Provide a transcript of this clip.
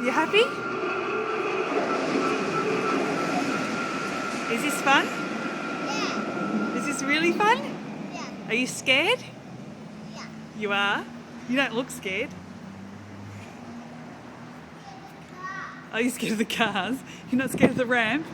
You happy? Is this fun? Yeah. Is this really fun? Yeah. Are you scared? Yeah. You are? You don't look scared. Are you scared of the cars? You're not scared of the ramp?